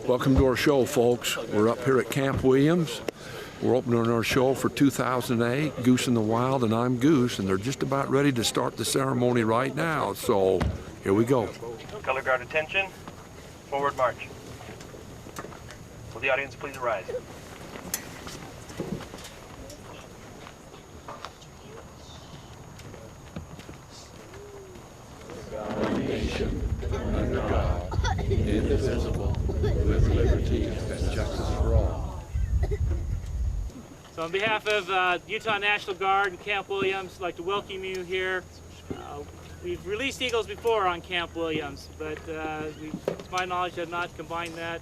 Welcome to our show, folks. We're up here at Camp Williams. We're opening our show for 2008, Goose in the Wild, and I'm Goose, and they're just about ready to start the ceremony right now. So here we go. Color guard attention. Forward march. Will the audience please rise? One nation, under God, indivisible, with liberty and justice for all. So on behalf of Utah National Guard and Camp Williams, I'd like to welcome you here. We've released eagles before on Camp Williams, but to my knowledge, have not combined that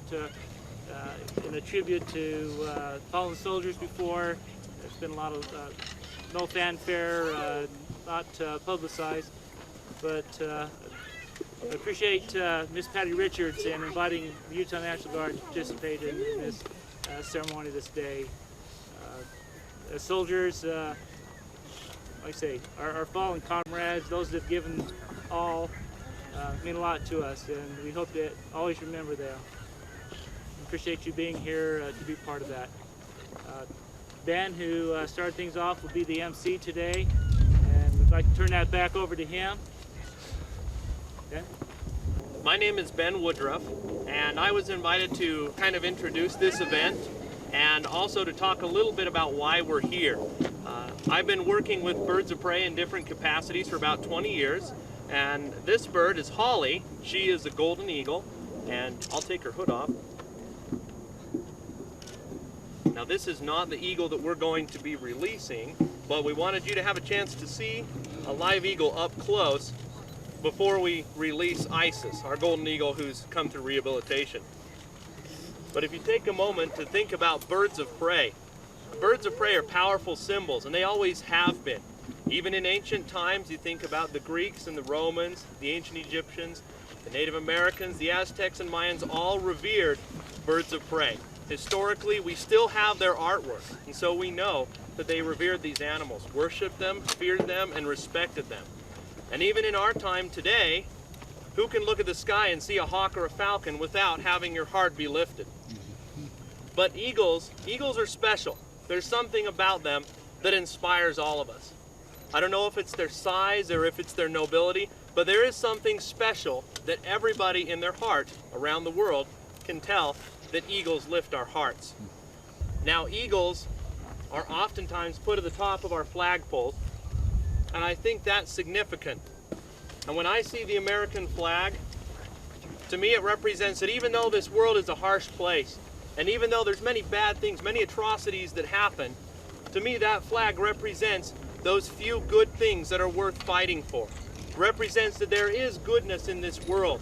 in a tribute to fallen soldiers before. There's been a lot of no fanfare, not publicized, but I appreciate Miss Patty Richards and inviting the Utah National Guard to participate in this ceremony this day. As soldiers, like I say, our fallen comrades, those that have given all, mean a lot to us, and we hope to always remember them. Appreciate you being here to be part of that. Ben, who started things off, will be the MC today, and we'd like to turn that back over to him. Ben? My name is Ben Woodruff, and I was invited to kind of introduce this event and also to talk a little bit about why we're here. I've been working with birds of prey in different capacities for about 20 years, and this bird is Holly. She is a golden eagle, and I'll take her hood off. Now this is not the eagle that we're going to be releasing, but we wanted you to have a chance to see a live eagle up close before we release Isis, our golden eagle who's come through rehabilitation. But if you take a moment to think about birds of prey are powerful symbols, and they always have been. Even in ancient times, you think about the Greeks and the Romans, the ancient Egyptians, the Native Americans, the Aztecs and Mayans all revered birds of prey. Historically, we still have their artwork, and so we know that they revered these animals, worshipped them, feared them, and respected them. And even in our time today, who can look at the sky and see a hawk or a falcon without having your heart be lifted? But eagles are special. There's something about them that inspires all of us. I don't know if it's their size or if it's their nobility, but there is something special that everybody in their heart around the world can tell that eagles lift our hearts. Now, eagles are oftentimes put at the top of our flagpoles, and I think that's significant. And when I see the American flag, to me it represents that even though this world is a harsh place, and even though there's many bad things, many atrocities that happen, to me that flag represents those few good things that are worth fighting for. It represents that there is goodness in this world.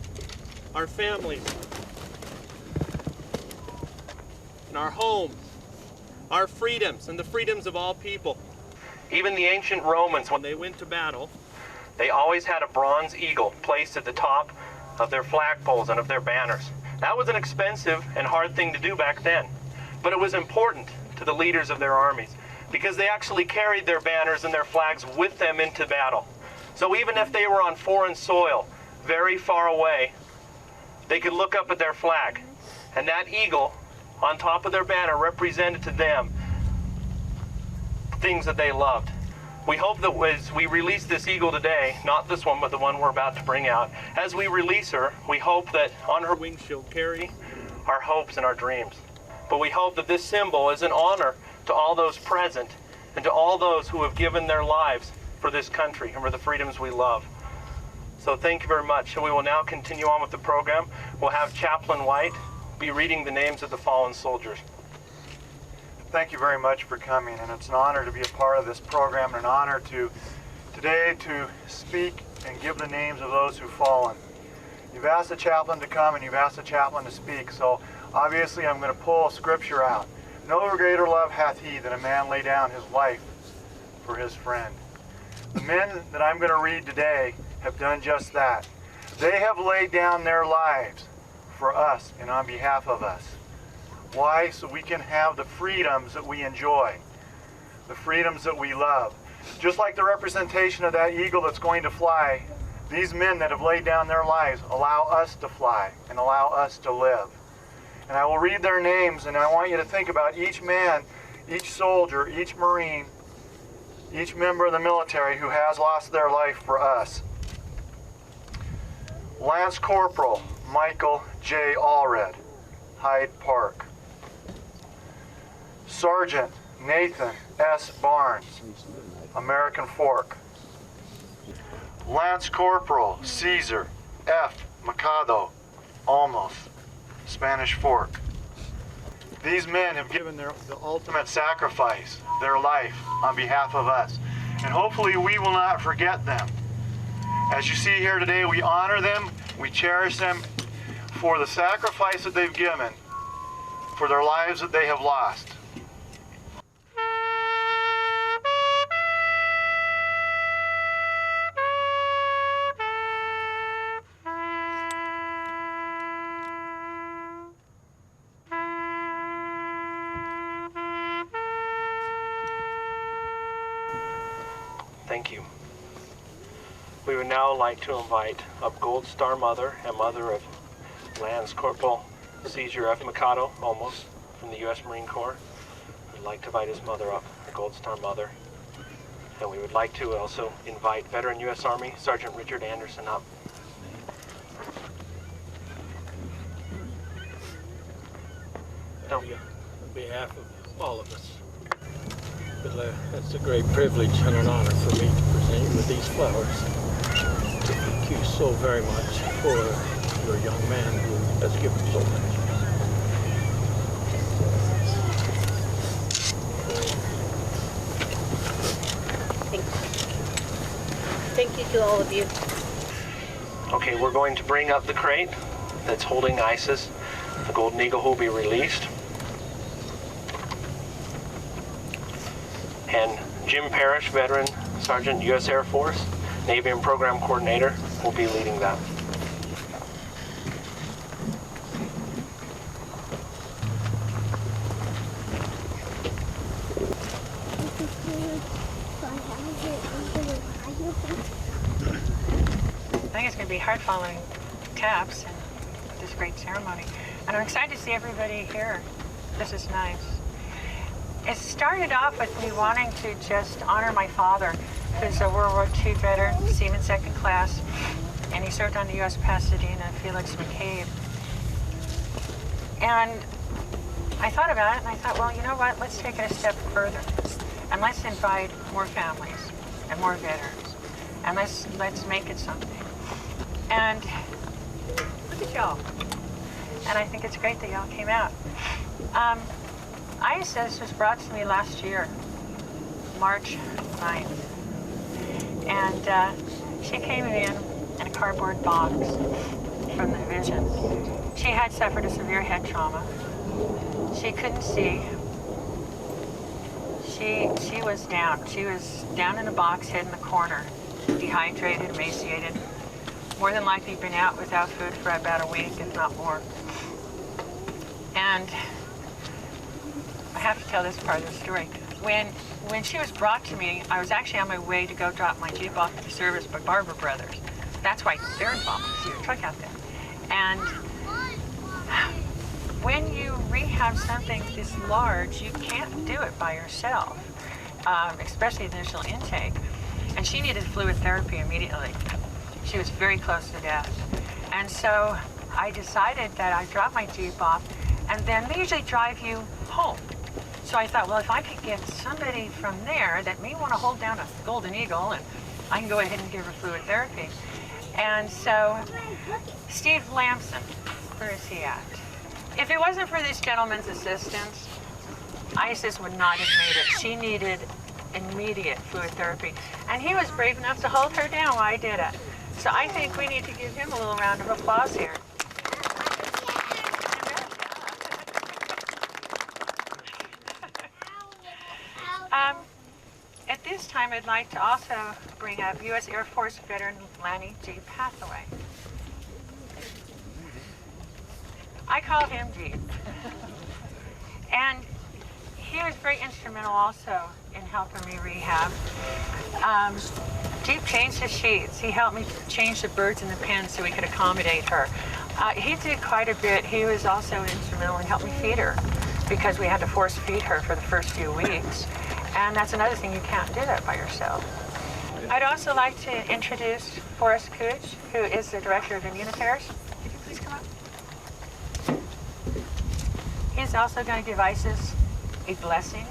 Our families, and our homes, our freedoms, and the freedoms of all people. Even the ancient Romans, when they went to battle, they always had a bronze eagle placed at the top of their flagpoles and of their banners. That was an expensive and hard thing to do back then, but it was important to the leaders of their armies because they actually carried their banners and their flags with them into battle. So even if they were on foreign soil, very far away, they could look up at their flag, and that eagle on top of their banner represented to them things that they loved. We hope that as we release this eagle today, not this one, but the one we're about to bring out, as we release her, we hope that on her wings she'll carry our hopes and our dreams. But we hope that this symbol is an honor to all those present and to all those who have given their lives for this country and for the freedoms we love. So thank you very much. And we will now continue on with the program. We'll have Chaplain White be reading the names of the fallen soldiers. Thank you very much for coming, and it's an honor to be a part of this program and an honor to today to speak and give the names of those who've fallen. You've asked the chaplain to come and you've asked the chaplain to speak, so obviously I'm going to pull a scripture out. No greater love hath he than a man lay down his life for his friend. The men that I'm going to read today have done just that. They have laid down their lives for us and on behalf of us. Why? So we can have the freedoms that we enjoy, the freedoms that we love. Just like the representation of that eagle that's going to fly, these men that have laid down their lives allow us to fly and allow us to live. And I will read their names, and I want you to think about each man, each soldier, each Marine, each member of the military who has lost their life for us. Lance Corporal Michael J. Allred, Hyde Park. Sergeant Nathan S. Barnes, American Fork. Lance Corporal Caesar F. Mercado, Olmos, Spanish Fork. These men have given the ultimate sacrifice, their life, on behalf of us. And hopefully we will not forget them. As you see here today, we honor them, we cherish them for the sacrifice that they've given, for their lives that they have lost. Thank you. We would now like to invite up Gold Star Mother and mother of Lance Corporal Caesar F. Mercado, almost, from the U.S. Marine Corps. We'd like to invite his mother up, the Gold Star Mother. And we would like to also invite veteran U.S. Army Sergeant Richard Anderson up. On behalf of all of us, it's a great privilege and an honor for me to present you with these flowers. Thank you so very much for your young man who has given so much. Thank you to all of you. Okay, we're going to bring up the crate that's holding Isis. The Golden Eagle will be released. And Jim Parrish, veteran Sergeant, U.S. Air Force, Navy and Program Coordinator, will be leading that. I think it's going to be hard following taps and this great ceremony. And I'm excited to see everybody here. This is nice. It started off with me wanting to just honor my father, who's a World War II veteran, Seaman Second Class, and he served on the U.S. Pasadena, Felix McCabe. And I thought about it, and I thought, well, you know what? Let's take it a step further, and let's invite more families and more veterans, and let's make it something. And look at y'all. And I think it's great that y'all came out. ISS was brought to me last year, March 9th. And she came in a cardboard box from the division. She had suffered a severe head trauma. She couldn't see. She was down. She was down in a box, head in the corner, dehydrated, emaciated. More than likely been out without food for about a week, if not more. And I have to tell this part of the story. When she was brought to me, I was actually on my way to go drop my Jeep off at the service by Barber Brothers. That's why they're involved. See your truck out there. And when you rehab something this large, you can't do it by yourself, especially the initial intake. And she needed fluid therapy immediately. She was very close to death. And so I decided that I'd drop my Jeep off, and then they usually drive you home. So I thought, well, if I could get somebody from there that may want to hold down a Golden Eagle, and I can go ahead and give her fluid therapy. And so Steve Lamson, where is he at? If it wasn't for this gentleman's assistance, Isis would not have made it. She needed immediate fluid therapy. And he was brave enough to hold her down while I did it. So I think we need to give him a little round of applause here. At this time, I'd like to also bring up U.S. Air Force veteran Lanny G. Hathaway. I call him Jeep. And he was very instrumental also in helping me rehab. Jeep changed the sheets. He helped me change the birds in the pen so we could accommodate her. He did quite a bit. He was also instrumental in helping me feed her because we had to force feed her for the first few weeks. And that's another thing, you can't do that by yourself. I'd also like to introduce Forrest Cooch, who is the Director of Indian Affairs. Could you please come up? He's also going to give ISIS a blessing.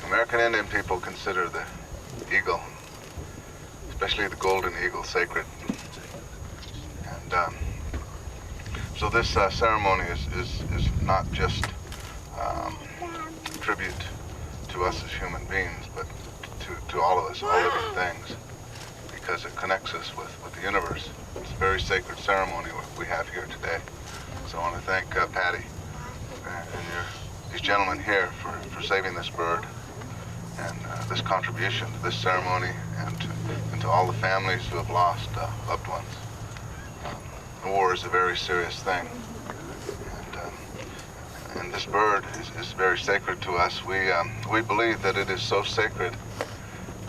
American Indian people consider the eagle, especially the golden eagle, sacred. And so this ceremony is not just tribute to us as human beings, but to all of us, all living things, because it connects us with the universe. It's a very sacred ceremony we have here today. So I want to thank Patty and these gentlemen here for saving this bird and this contribution to this ceremony and to all the families who have lost loved ones. War is a very serious thing, and this bird is very sacred to us. We believe that it is so sacred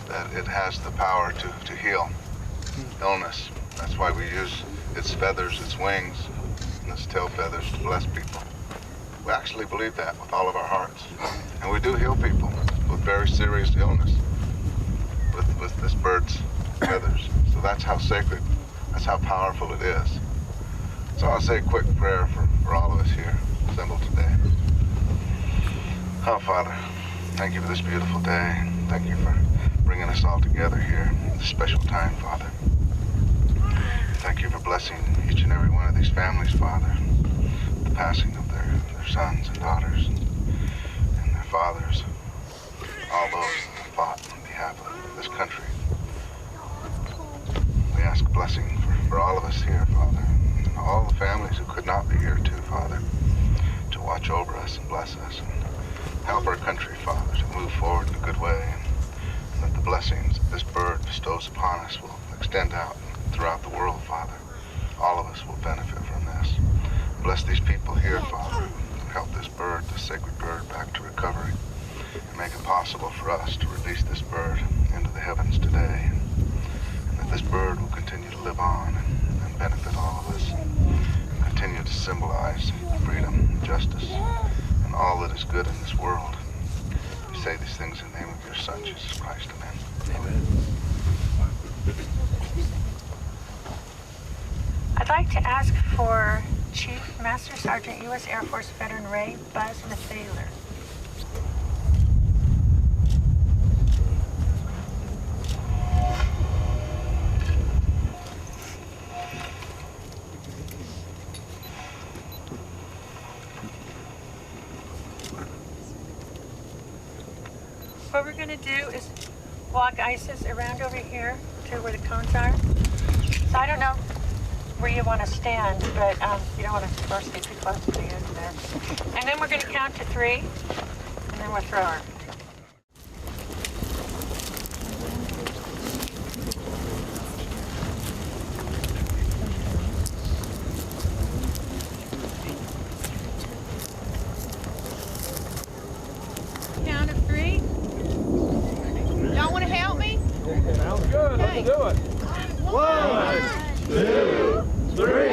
that it has the power to heal illness. That's why we use its feathers, its wings, and its tail feathers to bless people. We actually believe that with all of our hearts, and we do heal people with very serious illness with this bird's feathers. So that's how sacred, that's how powerful it is. So I'll say a quick prayer for all of us here assembled today. Oh, Father, thank you for this beautiful day. Thank you for bringing us all together here at this special time, Father. Thank you for blessing each and every one of these families, Father. The passing of their sons and daughters and their fathers. All those that have fought on behalf of this country. We ask a blessing for all of us here, Father. And all the families who could not be here too, Father. To watch over us and bless us and help our country, Father, to move forward in a good way. And that the blessings that this bird bestows upon us will extend out throughout the world, Father. All of us will benefit from this. Bless these people here, Father, and help this bird, this sacred bird, back to recovery. And make it possible for us to release this bird into the heavens today. And that this bird will continue to live on and benefit all of us. And continue to symbolize freedom, justice, and all that is good in this world. We say these things in the name of your Son, Jesus Christ. Amen. Amen. I'd like to ask for Chief Master Sergeant U.S. Air Force Veteran Ray Buzz Mathaler. What we're going to do is walk ISIS around over here to where the cones are. So I don't know where you want to stand, but you don't want to, of course, get too close to the end there. And then we're going to count to 3, and then we'll throw her. Count of 3. Y'all want to help me? Sounds good. Okay. Let's do it. 1, 2, 3.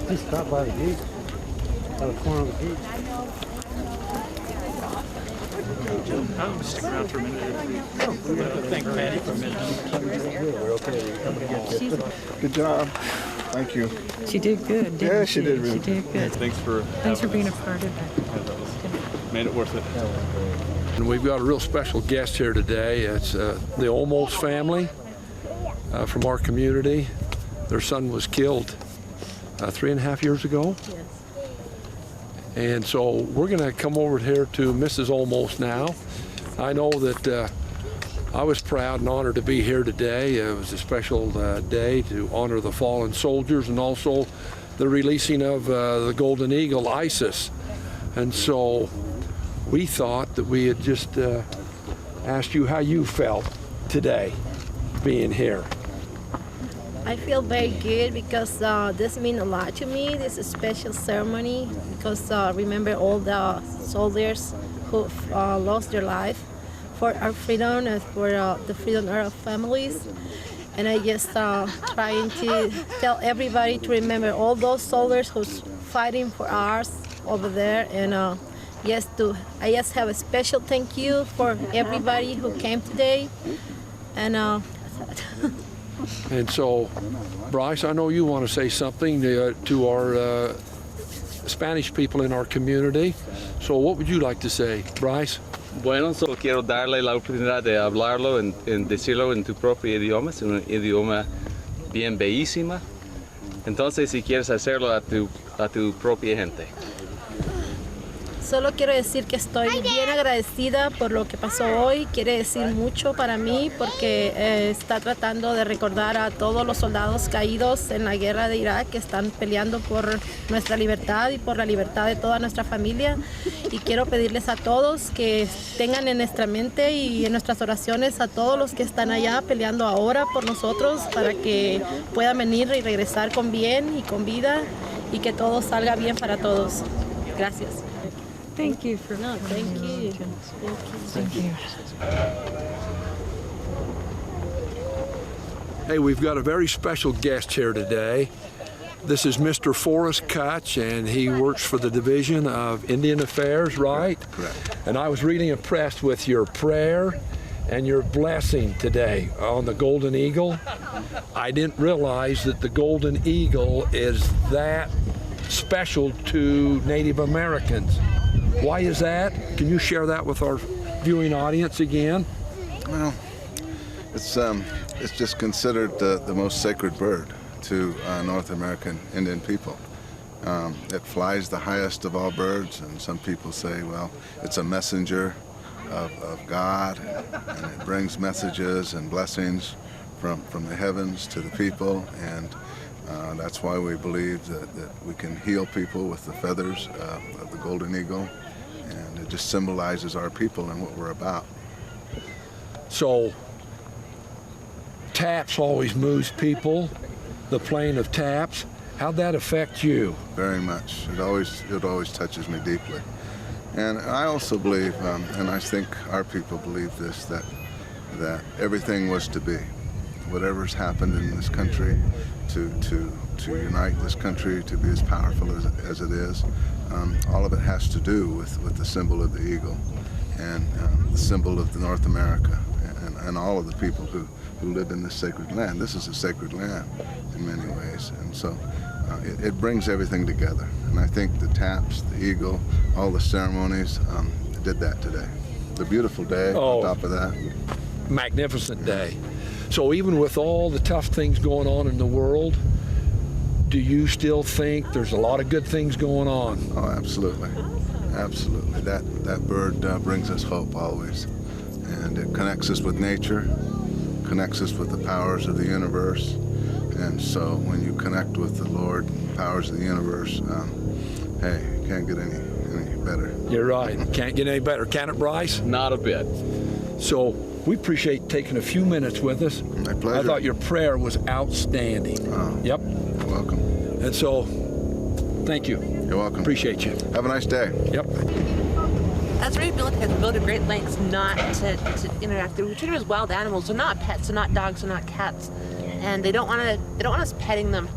He stopped by the gate, by the corner of the gate. I'll stick around for a minute. Thank Patty for a minute. Good job. Thank you. She did good, didn't Yeah, she did really She did good. Thanks for being a part of it. made it worth it. And we've got a real special guest here today. It's the Olmos family from our community. Their son was killed 3.5 years ago. Yes. And so we're going to come over here to Mrs. Olmos now. I know that I was proud and honored to be here today. It was a special day to honor the fallen soldiers and also the releasing of the Golden Eagle, ISIS. And so we thought that we had just asked you how you felt today being here. I feel very good because this means a lot to me. This is a special ceremony because remember all the soldiers who lost their life for our freedom and for the freedom of our families. And I just trying to tell everybody to remember all those soldiers who's fighting for us over there. And I just have a special thank you for everybody who came today. And And so, Bryce, I know you want to say something to our Spanish people in our community. So what would you like to say, Bryce? Bueno, solo quiero darle la oportunidad de hablarlo, en decirlo en tu propio idioma, es un idioma bien bellísima. Entonces, si quieres hacerlo a tu propia gente. solo quiero decir que estoy bien agradecida por lo que pasó hoy. Quiere decir mucho para mí porque está tratando de recordar a todos los soldados caídos en la guerra de Irak que están peleando por nuestra libertad y por la libertad de toda nuestra familia. Y quiero pedirles a todos que tengan en nuestra mente y en nuestras oraciones a todos los que están allá peleando ahora por nosotros para que puedan venir y regresar con bien y con vida y que todo salga bien para todos. Gracias. Thank you for No, thank you. Thank you. Hey, we've got a very special guest here today. This is Mr. Forrest Kutch, and he works for the Division of Indian Affairs, right? Correct. And I was really impressed with your prayer and your blessing today on the Golden Eagle. I didn't realize that the Golden Eagle is that special to Native Americans. Why is that? Can you share that with our viewing audience again? Well, it's just considered the most sacred bird to North American Indian people. It flies the highest of all birds, and some people say, well, it's a messenger of God, and it brings messages and blessings from the heavens to the people, and that's why we believe that we can heal people with the feathers of the Golden Eagle, and it just symbolizes our people and what we're about. So, taps always moves people, the playing of taps. How'd that affect you? Very much. It always touches me deeply. And I also believe, and I think our people believe this, that everything was to be. Whatever's happened in this country to unite this country to be as powerful as it is, all of it has to do with the symbol of the eagle and the symbol of the North America and all of the people who live in this sacred land. This is a sacred land in many ways, and so it brings everything together. And I think the taps, the eagle, all the ceremonies did that today. The beautiful day on top of that. Magnificent day. So even with all the tough things going on in the world, do you still think there's a lot of good things going on? Oh, absolutely. Absolutely. That bird brings us hope always. And it connects us with nature, connects us with the powers of the universe. And so when you connect with the Lord and the powers of the universe, hey, you can't get any better. You're right. Can't get any better. Can it, Bryce? Not a bit. So we appreciate taking a few minutes with us. My pleasure. I thought your prayer was outstanding. Oh, yep. You're welcome. And so, thank you. You're welcome. Appreciate you. Have a nice day. Yep. As rehabilitators, we go to great lengths not to interact. We treat them as wild animals. They're not pets. They're not dogs. They're not cats. And they don't want us petting them.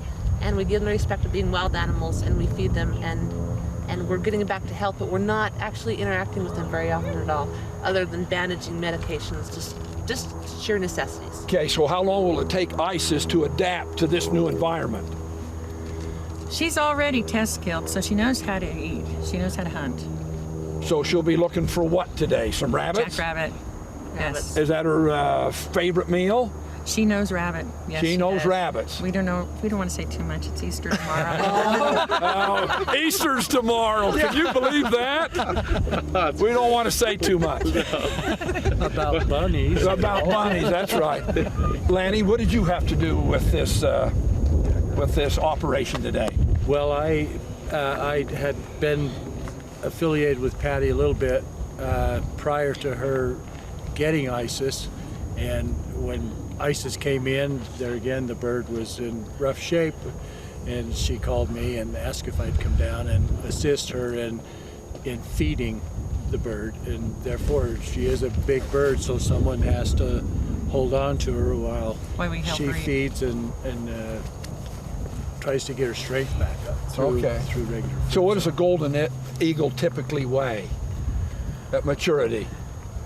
and we give them the respect of being wild animals, and we feed them, and we're getting back to health, but we're not actually interacting with them very often at all, other than bandaging, medications, just sheer necessities. Okay, so how long will it take Isis to adapt to this new environment? She's already test killed, so she knows how to eat. She knows how to hunt. So she'll be looking for what today? Some rabbits? Jackrabbit. Yes. Is that her favorite meal? She knows rabbit. Yes, she knows does. rabbits. We don't know. We don't want to say too much. It's Easter tomorrow. Easter's tomorrow. Can you believe that? We don't want to say too much. About bunnies. About bunnies, that's right. Lanny, what did you have to do with this operation today? Well, I had been affiliated with Patty a little bit prior to her getting Isis, and when Isis came in, there again the bird was in rough shape, and she called me and asked if I'd come down and assist her in feeding the bird, and therefore she is a big bird, so someone has to hold on to her while she feeds and tries to get her strength back up through regular food. So what does a golden eagle typically weigh at maturity?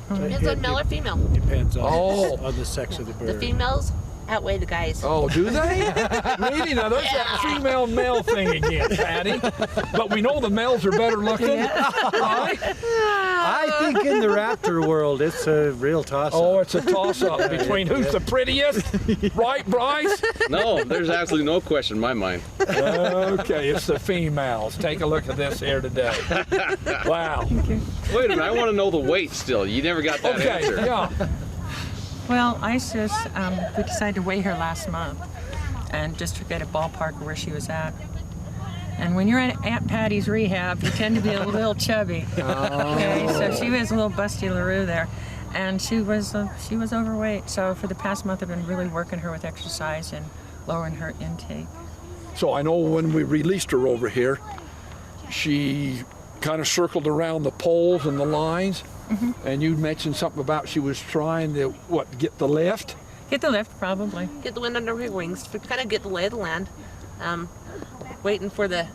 Depends on male or female. Depends on the sex of the bird. The females outweigh the guys. Oh, do they? Really? Now there's that female-male thing again, Patty. But we know the males are better looking. Right? I think in the raptor world, it's a real toss-up. Oh, it's a toss-up between who's the prettiest, right, Bryce? No, there's absolutely no question in my mind. Okay, it's the females. Take a look at this here today. Wow. Wait a minute, I want to know the weight still. You never got that answer. Yeah. Well, Isis, we decided to weigh her last month, and just to get a ballpark of where she was at. And when you're at Aunt Patty's rehab, you tend to be a little chubby. Okay, so she was a little busty LaRue there, and she was overweight. So for the past month, I've been really working her with exercise and lowering her intake. So I know when we released her over here, she kind of circled around the poles and the lines, and you mentioned something about she was trying to, get the lift? Get the lift, probably. Get the wind under her wings, to kind of get the lay of the land. Waiting for the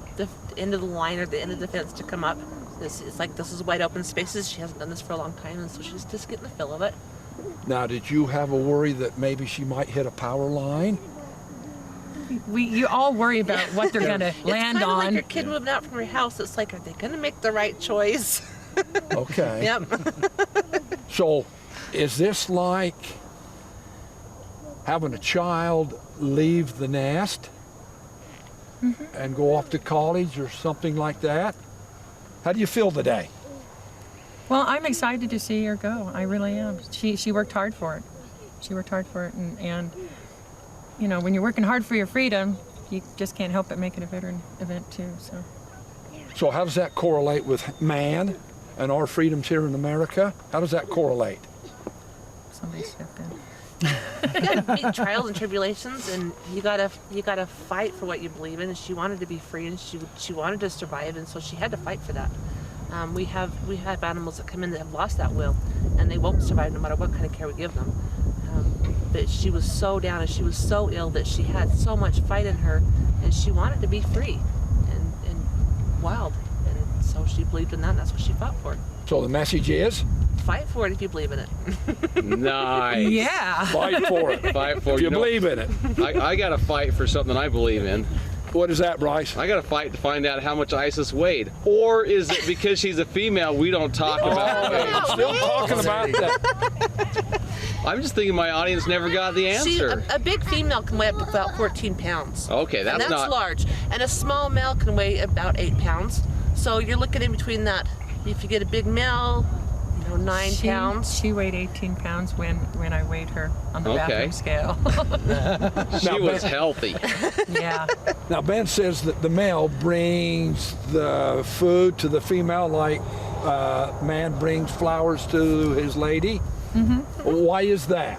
end of the line or the end of the fence to come up. It's like this is wide open spaces. She hasn't done this for a long time, and so she's just getting the feel of it. Now, did you have a worry that maybe she might hit a power line? You all worry about what they're going to land It's kind of on. like your kid moving out from her house. It's like, are they going to make the right choice? Okay. Yep. So, is this like having a child leave the nest and go off to college or something like that? How do you feel today? Well, I'm excited to see her go. I really am. She worked hard for it. She worked hard for it, and you know, when you're working hard for your freedom, you just can't help but make it a veteran event too. So how does that correlate with man and our freedoms here in America? How does that correlate? Somebody step in. You gotta meet trials and tribulations, and you gotta fight for what you believe in. And she wanted to be free, and she wanted to survive, and so she had to fight for that. We have animals that come in that have lost that will, and they won't survive no matter what kind of care we give them. But she was so down and she was so ill that she had so much fight in her, and she wanted to be free and wild, and so she believed in that, and that's what she fought for. So the message is? Fight for it if you believe in it. Nice. Yeah. Fight for it. Fight for it. If you believe in it. I got to fight for something I believe in. What is that, Bryce? I got to fight to find out how much Isis weighed. Or is it because she's a female we don't talk about weight? I'm still talking about that. I'm just thinking my audience never got the answer. A big female can weigh up to about 14 pounds. Okay, that's and that's not large. And a small male can weigh about 8 pounds. So you're looking in between that. If you get a big male, 9 pounds. She weighed 18 pounds when I weighed her on the bathroom scale. She was healthy. Yeah. Now Ben says that the male brings the food to the female like man brings flowers to his lady. Why is that?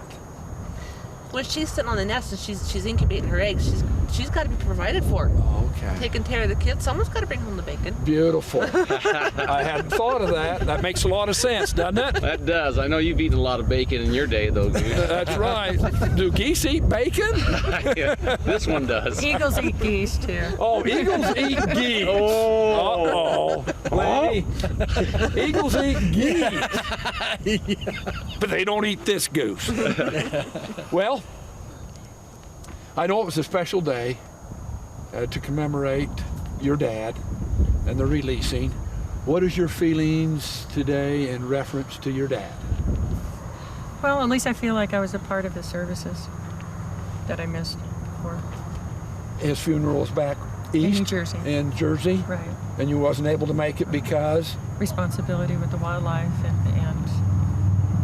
When she's sitting on the nest and she's incubating her eggs, she's got to be provided for. Okay. Taking care of the kids, someone's got to bring home the bacon. Beautiful. I hadn't thought of that. That makes a lot of sense, doesn't it? That does. I know you've eaten a lot of bacon in your day, though, Goose. That's right. Do geese eat bacon? Yeah, this one does. Eagles eat geese too. Oh, eagles eat geese. Oh. Uh-oh. Lenny. Eagles eat geese. But they don't eat this goose. Well, I know it was a special day to commemorate your dad and the releasing. What is your feelings today in reference to your dad? Well, at least I feel like I was a part of the services that I missed before. His funeral is back east? In New Jersey. In Jersey? Right. And you wasn't able to make it because? Responsibility with the wildlife and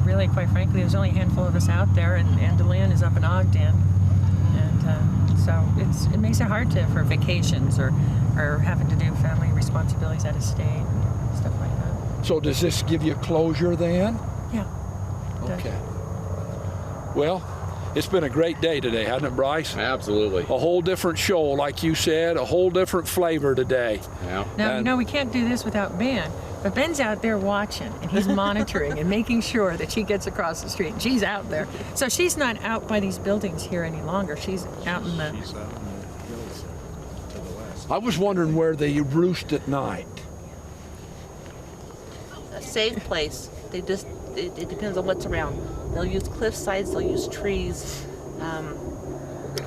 really, quite frankly, there's only a handful of us out there, and DeLynn is up in Ogden. And so it makes it hard for vacations or having to do family responsibilities out of state and stuff like that. So does this give you closure then? Yeah. Okay. Well, it's been a great day today, hasn't it, Bryce? Absolutely. A whole different show, like you said, a whole different flavor today. Yeah. Now, we can't do this without Ben. But Ben's out there watching, and he's monitoring and making sure that she gets across the street. She's out there. So she's not out by these buildings here any longer. She's out in the... She's out in the hills to the west. I was wondering where they roost at night. A safe place. It depends on what's around. They'll use cliff sides, they'll use trees,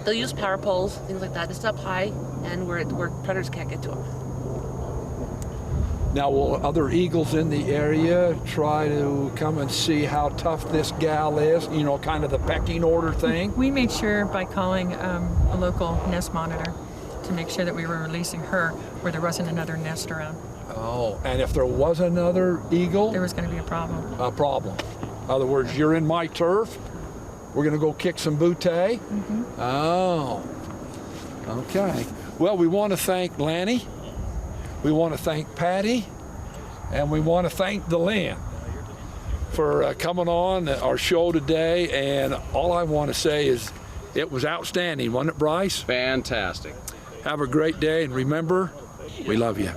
they'll use power poles, things like that. It's up high and where predators can't get to them. Now, will other eagles in the area try to come and see how tough this gal is? You know, kind of the pecking order thing? We made sure by calling a local nest monitor to make sure that we were releasing her where there wasn't another nest around. Oh, and if there was another eagle? There was going to be a problem. A problem. In other words, you're in my turf. We're going to go kick some booty. Mm-hmm. Oh, okay. Well, we want to thank Lanny. We want to thank Patty. And we want to thank DeLynn for coming on our show today. And all I want to say is it was outstanding, wasn't it, Bryce? Fantastic. Have a great day. And remember, we love you.